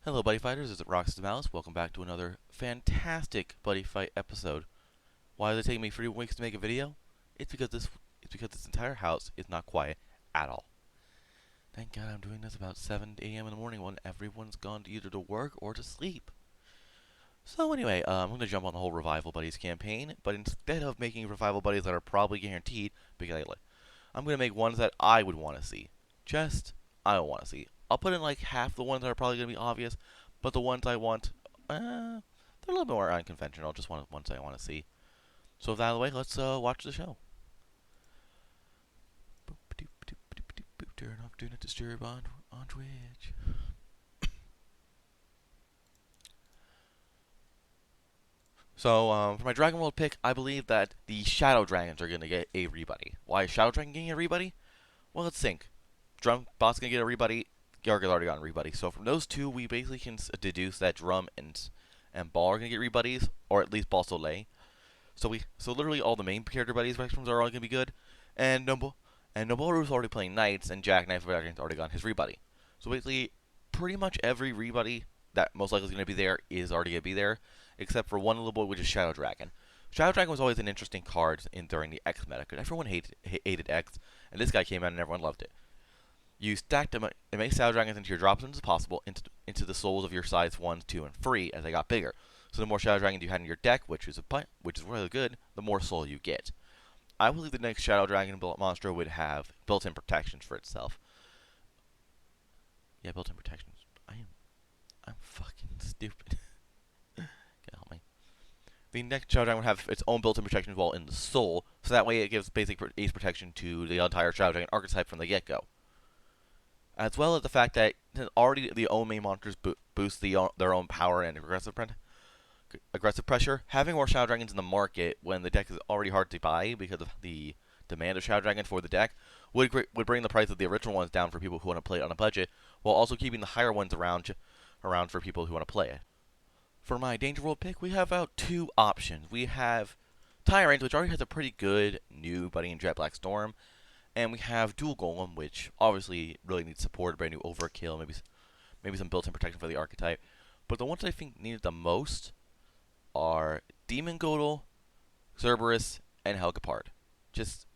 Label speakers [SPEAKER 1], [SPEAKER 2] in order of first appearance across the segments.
[SPEAKER 1] Hello, Buddy Fighters. It's Roxas Mouse. Welcome back to another fantastic Buddy Fight episode. Why is it taking me 3 weeks to make a video? It's because this entire house is not quiet at all. Thank God I'm doing this about 7 a.m. in the morning when everyone's gone either to work or to sleep. So anyway, I'm going to jump on the whole Revival Buddies campaign, but instead of making Revival Buddies that are probably guaranteed, because I'm going to make ones that I would want to see. I don't want to see. I'll put in like half the ones that are probably going to be obvious, but the ones I want, they're a little bit more unconventional. Just ones I want to see. So with that out of the way, let's watch the show. Turn off Do Not Disturb on Twitch. So for my Dragon World pick, I believe that the Shadow Dragons are going to get a rebuddy. Why is Shadow Dragon getting a rebuddy? Well, let's think. Drum Boss going to get a rebuddy. Garga's already gotten rebuddy. So from those two, we basically can deduce that Drum and Ball are going to get rebuddies, or at least Ball Soleil. So literally all the main character buddies spectrums are all going to be good, and Noboru's already playing Knights, and Jack Knight Dragon's already gotten his rebuddy. So basically, pretty much every rebuddy that most likely is going to be there is already going to be there, except for one little boy, which is Shadow Dragon. Shadow Dragon was always an interesting card during the X meta, because everyone hated X, and this guy came out and everyone loved it. You stack them and make Shadow Dragons into your drop zones as possible, into the souls of your size 1, 2, and 3 as they got bigger. So the more Shadow Dragons you had in your deck, which is really good, the more soul you get. I believe the next Shadow Dragon monster would have built-in protections for itself. Yeah, built-in protections. I'm fucking stupid. Can help me. The next Shadow Dragon would have its own built-in protections while in the soul, so that way it gives basic ace protection to the entire Shadow Dragon archetype from the get-go. As well as the fact that already the own main monsters boost their own power and aggressive pressure. Having more Shadow Dragons in the market when the deck is already hard to buy because of the demand of Shadow Dragons for the deck would bring the price of the original ones down for people who want to play it on a budget, while also keeping the higher ones around for people who want to play it. For my Danger World pick, we have about 2 options. We have Tyrant, which already has a pretty good new buddy in Jet Black Storm. And we have Dual Golem, which obviously really needs support, brand new overkill, maybe some built-in protection for the archetype. But the ones I think needed the most are Demon Godel, Cerberus, and Helgapard. Just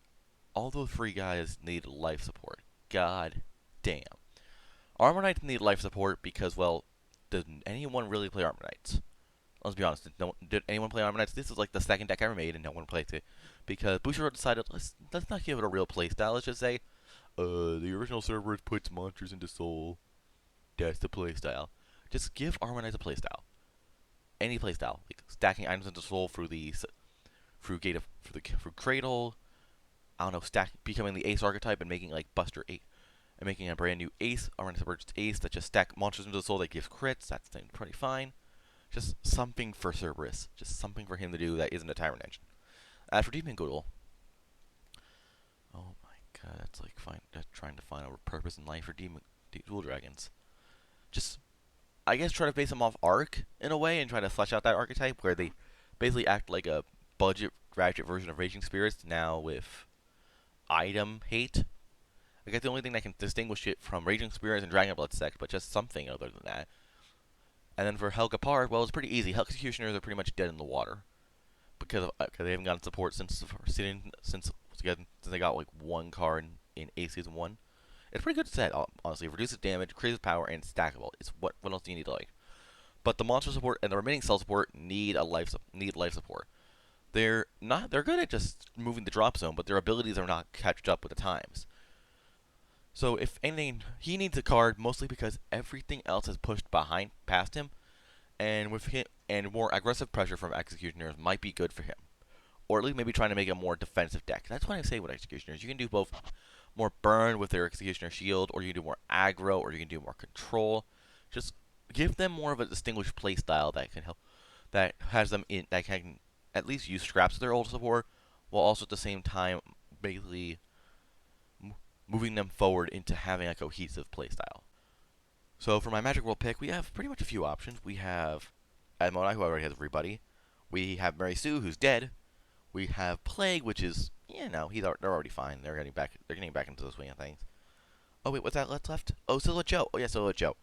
[SPEAKER 1] all those 3 guys need life support. God damn. Armor Knights need life support because, well, does anyone really play Armor Knights? Let's be honest. Did anyone play Armor Knights? This is like the second deck I ever made, and no one plays it because Bushiroad decided let's not give it a real playstyle. Let's just say, the original Cerberus puts monsters into soul. That's the playstyle. Just give Armor Knights a playstyle. Any playstyle, like stacking items into soul through Cradle. I don't know, becoming the Ace archetype and making like Buster 8 and making a brand new Ace, Armor Knights Ace that just stack monsters into the soul that gives crits. That's pretty fine. Just something for Cerberus. Just something for him to do that isn't a Tyrant engine. As for Demon Godel, oh my god, that's like trying to find a purpose in life for Dual Dragons. Just, I guess, try to base them off Arc in a way and try to flesh out that archetype where they basically act like a budget ratchet version of Raging Spirits, now with item hate. I guess the only thing that can distinguish it from Raging Spirits and Dragon Blood Sect, but just something other than that. And then for Helgapard, well, it's pretty easy. Executioners are pretty much dead in the water because they haven't gotten support since they got like 1 card in A Season 1. It's a pretty good set, honestly. It reduces damage, increases power, and it's stackable. It's what else do you need to like? But the monster support and the remaining cell support need life support. They're good at just moving the drop zone, but their abilities are not catched up with the times. So if anything, he needs a card mostly because everything else is pushed past him, and with him and more aggressive pressure from Executioners might be good for him, or at least maybe trying to make a more defensive deck. That's what I say with Executioners. You can do both more burn with their Executioner shield, or you can do more aggro, or you can do more control. Just give them more of a distinguished playstyle that can help, that can at least use scraps of their old support, while also at the same time basically moving them forward into having a cohesive playstyle. So for my Magic World pick, we have pretty much a few options. We have Admonai, who already has everybody. We have Mary Sue, who's dead. We have Plague, which is, they're already fine. They're getting back into the swing of things. Oh wait, what's that left? Oh, Silhouette Joe. Oh yeah, Silhouette Joe.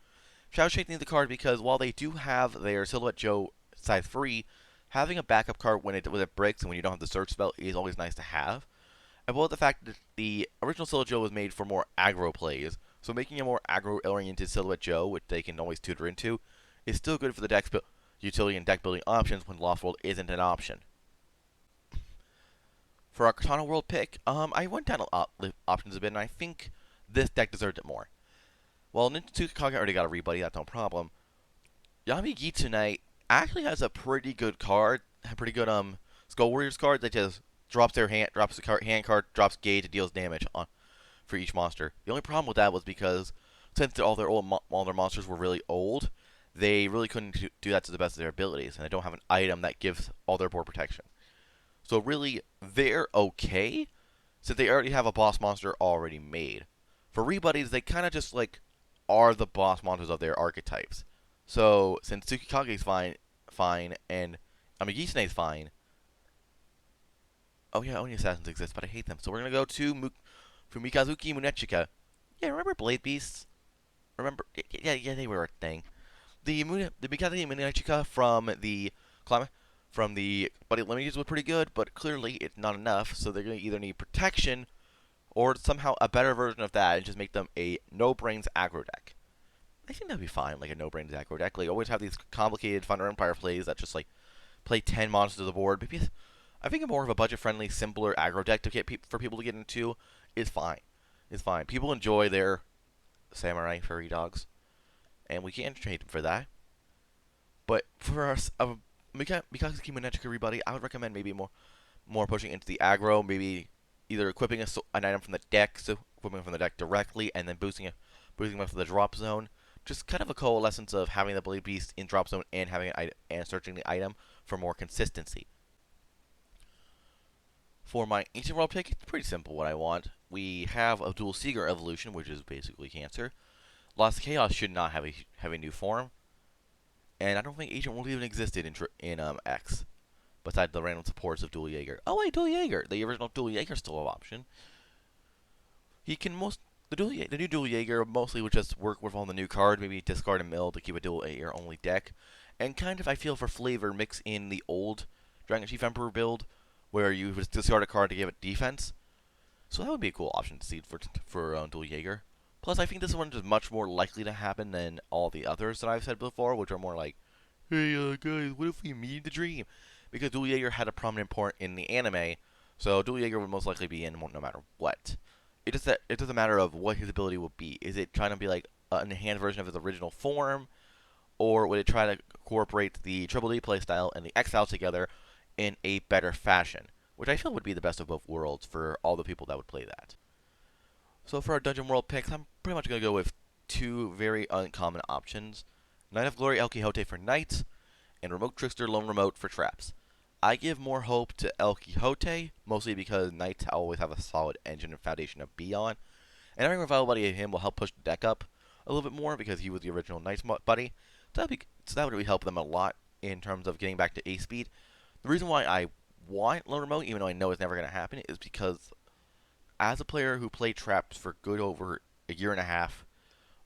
[SPEAKER 1] Shadow Shade needs the card because while they do have their Silhouette Joe size 3, having a backup card when it breaks and when you don't have the search spell is always nice to have. And well, the fact that the original Silhouette Joe was made for more aggro plays, so making a more aggro-oriented Silhouette Joe, which they can always tutor into, is still good for the deck's utility and deck building options when Lost World isn't an option. For our Katana World pick, I went down options a bit, and I think this deck deserved it more. Well, Nintetsuka Kage already got a rebuddy, that's no problem. Yami Gitsune actually has a pretty good card, a pretty good Skull Warriors card that just drops their drops the hand card, drops gauge, and deals damage on for each monster. The only problem with that was because since all their monsters were really old, they really couldn't do that to the best of their abilities, and they don't have an item that gives all their board protection. So really, they're okay, since they already have a boss monster already made. For rebuddies, they kind of just like are the boss monsters of their archetypes. So since Tsukikage's fine, and Amigisune's fine. Oh yeah, only assassins exist, but I hate them. So we're gonna go to Fumikazuki Munechika. Yeah, remember Blade Beasts? Remember? Yeah, they were a thing. The Mikazuki Munechika from the Buddy Lineages was pretty good, but clearly it's not enough. So they're gonna either need protection or somehow a better version of that and just make them a no-brains aggro deck. I think that'd be fine, like a no-brains aggro deck. Like always have these complicated Thunder Empire plays that just like play 10 monsters to the board. Maybe I think more of a budget-friendly, simpler aggro deck to get for people to get into is fine. It's fine. People enjoy their samurai furry dogs, and we can't trade them for that. But for us, Mikazuki Munechika Rebuddy, I would recommend maybe more pushing into the aggro, maybe either equipping an item from the deck, so equipping it from the deck directly, and then boosting it from the drop zone. Just kind of a coalescence of having the Blade Beast in drop zone and having and searching the item for more consistency. For my Ancient World pick, it's pretty simple what I want. We have a Dual Seeger evolution, which is basically Cancer. Lost Chaos should not have a new form, and I don't think Ancient World even existed in X, besides the random supports of Dual Jaeger. Oh wait, Dual Jaeger, the original Dual Jaeger still an option. He can the new Dual Jaeger mostly would just work with all the new cards, maybe discard and mill to keep a Dual Jaeger only deck, and kind of I feel for flavor mix in the old Dragon Chief Emperor build, where you would discard a card to give it defense. So that would be a cool option to see for Dual Jaeger. Plus, I think this one is much more likely to happen than all the others that I've said before, which are more like, hey, guys, what if we meet the dream? Because Dual Jaeger had a prominent part in the anime, so Dual Jaeger would most likely be in no matter what. It doesn't matter of what his ability will be. Is it trying to be like an enhanced version of his original form, or would it try to incorporate the Triple D playstyle and the Exile together in a better fashion? Which I feel would be the best of both worlds for all the people that would play that. So for our Dungeon World picks, I'm pretty much going to go with two very uncommon options. Knight of Glory El Quixote for Knights, and Remote Trickster Lone Remote for Traps. I give more hope to El Quixote, mostly because Knights always have a solid engine and foundation to be on. And having a Revival Buddy of him will help push the deck up a little bit more because he was the original Knights buddy. So that would really help them a lot in terms of getting back to A speed. The reason why I want Lone Remote, even though I know it's never going to happen, is because as a player who played Traps for good over a year and a half,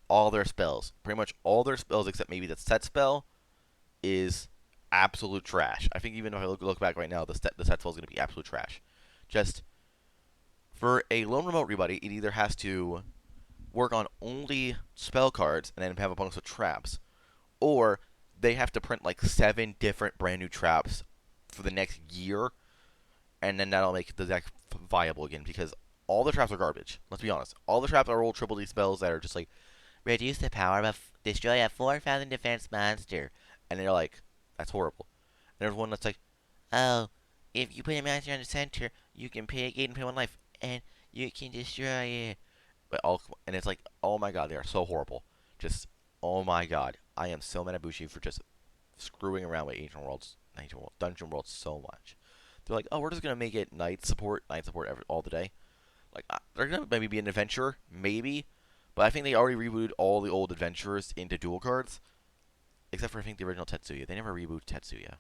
[SPEAKER 1] all their spells, pretty much all their spells except maybe the set spell, is absolute trash. I think even if I look back right now, the set spell is going to be absolute trash. Just for a Lone Remote rebuddy, it either has to work on only spell cards and then have a bunch of traps, or they have to print like 7 different brand new traps for the next year, and then that'll make the deck viable again, because all the traps are garbage. Let's be honest. All the traps are old Triple D spells that are just like, reduce the power of destroy a 4,000 defense monster. And they're like, that's horrible. And there's one that's like, oh, if you put a monster on the center, you can pay a gate and pay 1 life, and you can destroy it. And it's like, oh my god, they are so horrible. Just, oh my god. I am so mad at Bushi for just screwing around with Dungeon Worlds so much. They're like, oh, we're just going to make it night support all the day. Like, they're going to maybe be an adventurer, maybe. But I think they already rebooted all the old adventurers into dual cards. Except for, I think, the original Tetsuya. They never rebooted Tetsuya.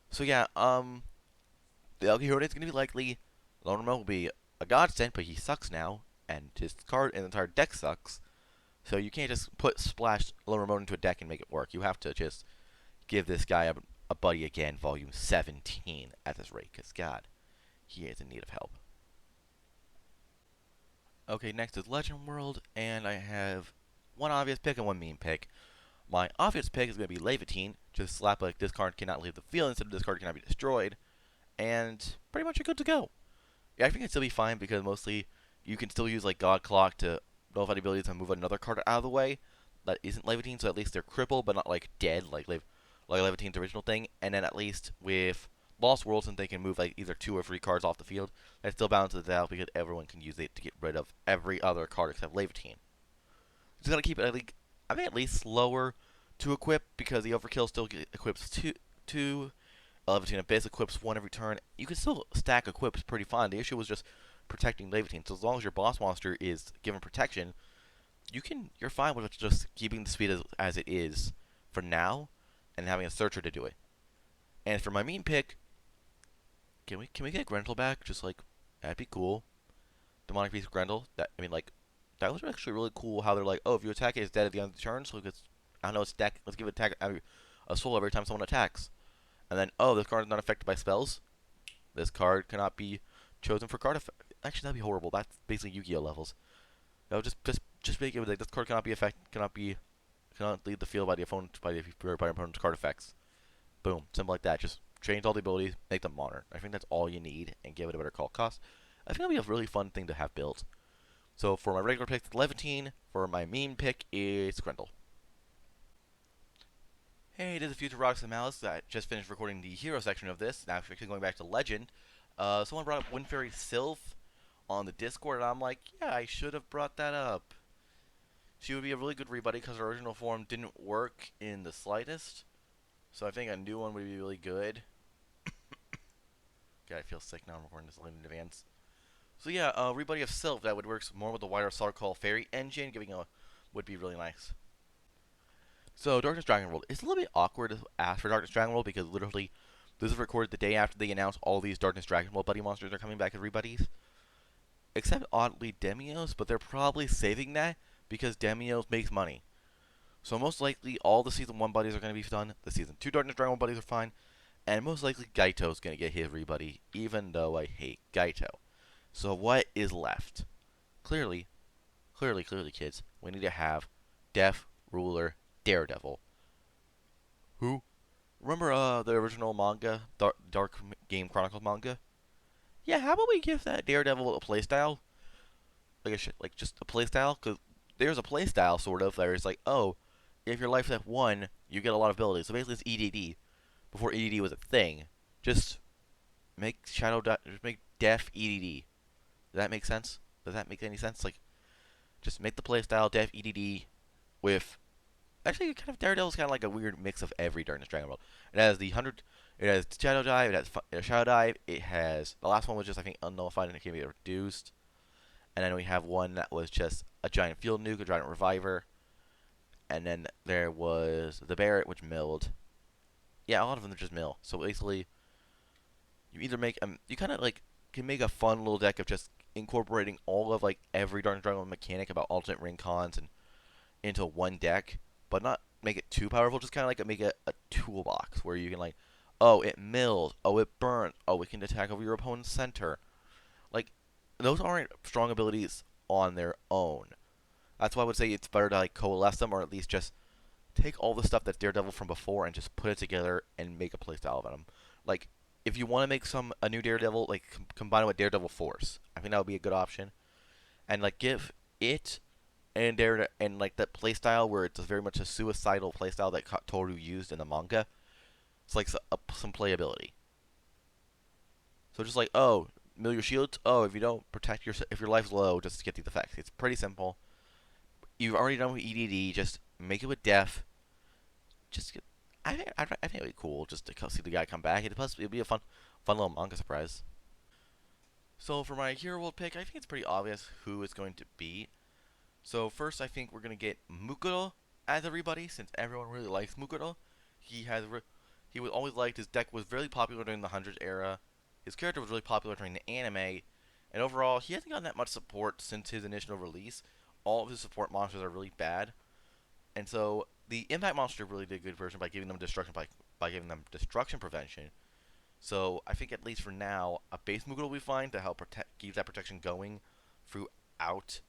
[SPEAKER 1] So, yeah, the El Quixote is going to be likely. Lone Remote will be a godsend, but he sucks now. And his card and the entire deck sucks. So you can't just put Splash Lower Mode into a deck and make it work. You have to just give this guy a buddy again, volume 17 at this rate, because God, he is in need of help. Okay, next is Legend World, and I have one obvious pick and one meme pick. My obvious pick is going to be Levitine. Just slap like this card cannot leave the field instead of this card cannot be destroyed, and pretty much you're good to go. Yeah, I think it'd still be fine because mostly you can still use like God Clock to nullify the ability to move another card out of the way that isn't Levitine, so at least they're crippled but not like dead like Levitine's original thing. And then at least with Lost World, since they can move like either 2 or 3 cards off the field, that still balances it out because everyone can use it to get rid of every other card except Levitine. Just gotta keep it I think at least slower to equip because the Overkill still equips two Levitine Abyss equips 1 every turn. You can still stack equips pretty fine. The issue was just protecting Levitine. So as long as your boss monster is given protection, you're fine with just keeping the speed as it is for now, and having a searcher to do it. And for my main pick, can we get Grendel back? Just like that'd be cool. Demonic Beast Grendel. That was actually really cool. How they're like, oh, if you attack it, it's dead at the end of the turn. So it's I don't know, let's give it a soul every time someone attacks. And then, oh, this card is not affected by spells. This card cannot be chosen for card effect. Actually, that'd be horrible. That's basically Yu-Gi-Oh levels. No, just make it like this card cannot leave the field by the opponent's card effects. Boom, simple like that. Just change all the abilities, make them modern. I think that's all you need, and give it a better call cost. I think that'll be a really fun thing to have built. So for my regular pick, it's Levitine. For my meme pick, is Grendel. Hey, this is Future Rocks and Malice. I just finished recording the hero section of this. Now, actually going back to Legend. Someone brought up Windfairy Sylph on the Discord, and I'm like, yeah, I should have brought that up. She would be a really good rebuddy because her original form didn't work in the slightest. So I think a new one would be really good. God, I feel sick now. I'm recording this late in advance. So yeah, rebuddy of Sylph that would work more with the wider Sarkol Fairy engine, would be really nice. So Darkness Dragon World, it's a little bit awkward to ask for Darkness Dragon World because literally this is recorded the day after they announced all these Darkness Dragon World buddy monsters are coming back as rebuddies. Except oddly Demios, but they're probably saving that because Demios makes money. So most likely all the Season 1 buddies are going to be done, the Season 2 Darkness Dragon World buddies are fine, and most likely Gaito's going to get his rebuddy, even though I hate Gaito. So what is left? Clearly, kids, we need to have Death Ruler Daredevil. Who? Remember the original manga, Dark Game Chronicles manga? Yeah, how about we give that Daredevil a playstyle? Like just a playstyle? Because there's a playstyle, sort of, there's like, oh, if your life's at 1, you get a lot of abilities. So basically it's EDD. Before EDD was a thing. Just make just make Def EDD. Does that make sense? Does that make any sense? Like, just make the playstyle Def EDD with actually kind of Daredevil's kind of like a weird mix of every Darkness Dragon World. It has the 100. It has Shadow Dive. It has Shadow Dive. It has the last one was just I think Unnullified and it can be reduced. And then we have one that was just a giant field nuke, a giant reviver. And then there was the Barret, which milled. Yeah, a lot of them are just mill. So basically, you either make you kind of like can make a fun little deck of just incorporating all of like every Darkness Dragon mechanic about alternate ring cons and into one deck, but not make it too powerful. Just kind of like make a toolbox where you can like, oh, it mills, oh, it burns, oh, it can attack over your opponent's center. Like, those aren't strong abilities on their own. That's why I would say it's better to like coalesce them, or at least just take all the stuff that's Daredevil from before and just put it together and make a playstyle of them. Like, if you want to make a new Daredevil, like combine it with Daredevil Force, I think that would be a good option. And like give it and like that playstyle where it's very much a suicidal playstyle that Toru used in the manga. It's like some playability. So just like, oh, mill your shields. Oh, if you don't protect if your life's low, just get these effects. It's pretty simple. You've already done with EDD. Just make it with Def. Just get. I think it'd be cool just to see the guy come back. It'd be a fun little manga surprise. So for my hero world pick, I think it's pretty obvious who it's going to be. So first, I think we're gonna get Mukul as everybody, since everyone really likes Mukul. He was always liked. His deck was very popular during the 100s era. His character was really popular during the anime, and overall, he hasn't gotten that much support since his initial release. all of his support monsters are really bad, and so the impact monster really did a good version by giving them by giving them destruction prevention. So I think at least for now, a base Mukul will be fine to help keep that protection going throughout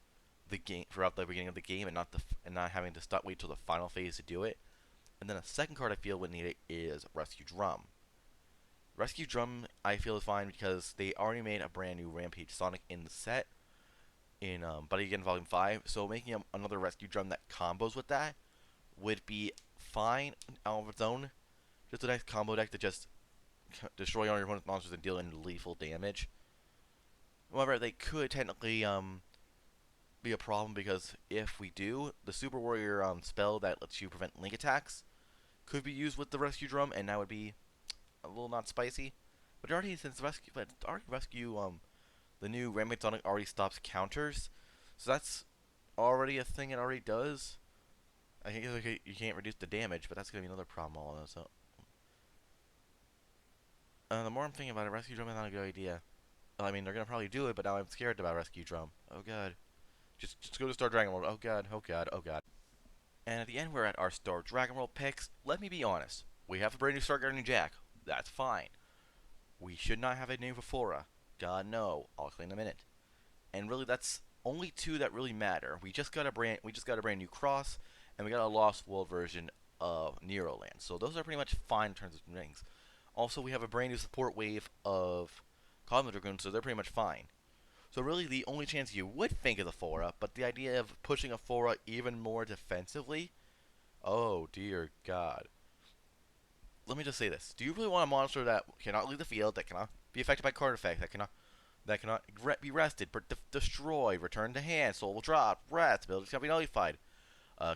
[SPEAKER 1] throughout the beginning of the game, and not having to wait till the final phase to do it. And then a second card I feel would need it is Rescue Drum. Rescue Drum I feel is fine because they already made a brand new Rampage Sonic in the set in Buddy Again Volume 5, so making another Rescue Drum that combos with that would be fine out of its own. Just a nice combo deck to just destroy all your opponent's monsters and deal in lethal damage. However, they could technically be a problem because if we do, the Super Warrior spell that lets you prevent link attacks could be used with the Rescue Drum, and that would be a little not spicy. But rescue the new Rampage Sonic already stops counters, so that's already a thing it already does. I think you can't reduce the damage, but that's gonna be another problem all of this. So, the more I'm thinking about it, Rescue Drum is not a good idea. I mean, they're gonna probably do it, but now I'm scared about Rescue Drum. Oh god. Just go to Star Dragon World. Oh god, oh god, oh god. And at the end, we're at our Star Dragon World picks. Let me be honest. We have a brand new Star Guardian Jack. That's fine. We should not have a new Fafora. God no. I'll explain in a minute. And really, that's only two that really matter. We just got a brand new Cross, and we got a Lost World version of Neroland. So those are pretty much fine in terms of rings. Also, we have a brand new support wave of Cosmic Dragoon, so they're pretty much fine. So really, the only chance you would think is a Fora, but the idea of pushing a Fora even more defensively, oh dear God. Let me just say this: do you really want a monster that cannot leave the field, that cannot be affected by card effects, that cannot be rested, destroy, return to hand, soul will drop, rest, abilities cannot be nullified,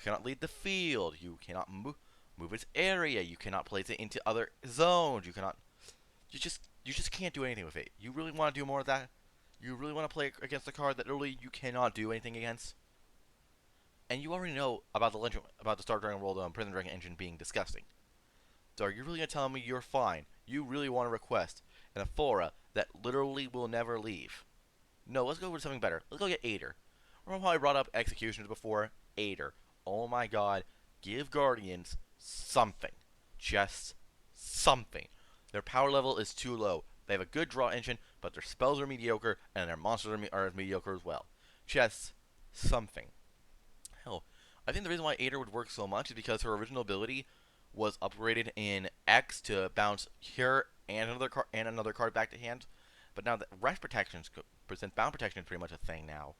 [SPEAKER 1] cannot leave the field, you cannot move its area, you cannot place it into other zones, you just can't do anything with it. You really want to do more of that? You really want to play against a card that literally you cannot do anything against? And you already know about the Star Dragon World Prison Dragon engine being disgusting. So are you really gonna tell me you're fine? You really want to request an Aphora that literally will never leave? No, let's go with something better. Let's go get Aider. Remember how I brought up Executioners before? Aider. Oh my god. Give Guardians something. Just something. Their power level is too low. They have a good draw engine, but their spells are mediocre, and their monsters are mediocre as well. Just something. Hell, I think the reason why Aider would work so much is because her original ability was upgraded in X to bounce here and another card back to hand. But now that rest protections present bound protection is pretty much a thing now.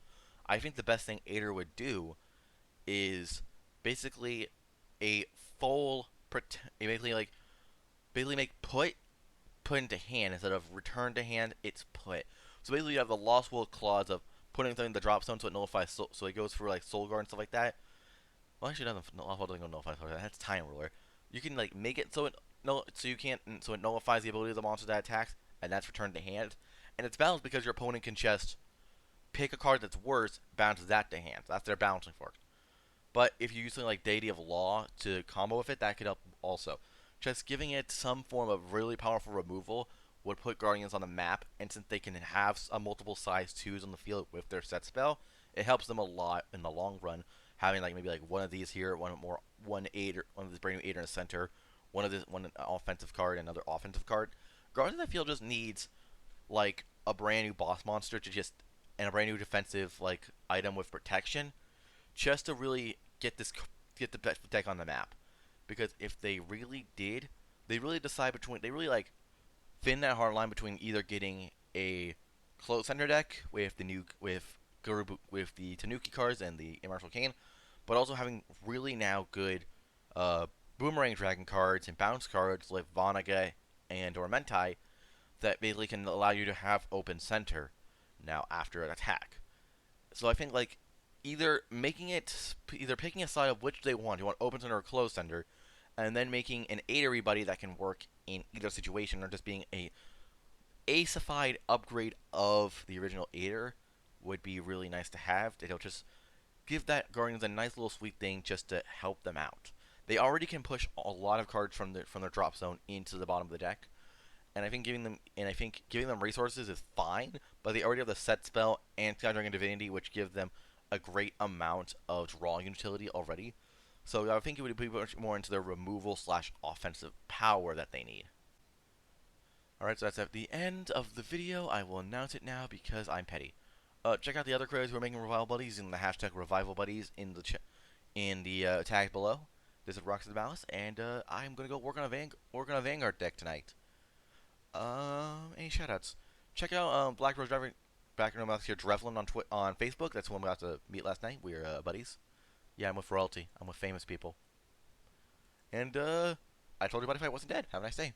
[SPEAKER 1] I think the best thing Aider would do is basically a full basically make put into hand instead of return to hand. It's put. So basically, you have the Lost World clause of putting something in the drop zone so it nullifies, so it goes for like Soul Guard and stuff like that. Well, actually, Lost World doesn't go nullify Soul Guard. That's Time Ruler. You can like make it so it nullifies the ability of the monster that attacks, and that's returned to hand. And it's balanced because your opponent can just pick a card that's worse, bounce that to hand. That's their balancing fork. But if you use something like Deity of Law to combo with it, that could help also. Just giving it some form of really powerful removal would put Guardians on the map, and since they can have a multiple size 2s on the field with their set spell, it helps them a lot in the long run. Having like maybe like one of these here, one of this brand new 8 in the center, one offensive card, and another offensive card. Guardians I feel just needs like a brand new boss monster to just and a brand new defensive like item with protection, just to really get the deck on the map. Because if they really did, they really like thin that hard line between either getting a close center deck with the Tanuki cards and the Immartial Cane, but also having really now good Boomerang Dragon cards and bounce cards like Vanaga and Dormentai that basically can allow you to have open center now after an attack. So I think like either picking a side of which they want. You want open center or close center, and then making an Aidery buddy that can work in either situation, or just being a aceified upgrade of the original Aider would be really nice to have. It'll just give that Guardians a nice little sweet thing just to help them out. They already can push a lot of cards from their drop zone into the bottom of the deck, and I think giving them resources is fine. But they already have the set spell and Sky Dragon Divinity, which give them a great amount of drawing utility already. So I think it would be much more into their removal slash offensive power that they need. Alright, so that's at the end of the video. I will announce it now because I'm petty. Check out the other creators who are making Revival Buddies using the hashtag revivalbuddies in the tag below. This is Rocks of the Malice, and I'm gonna go work on a Vanguard deck tonight. Any shoutouts? Check out Black Rose Driver, background mouse here, Drevlin on Facebook. That's the one we got to meet last night. We're buddies. Yeah, I'm with royalty. I'm with famous people. And I told you Buddyfight wasn't dead. Have a nice day.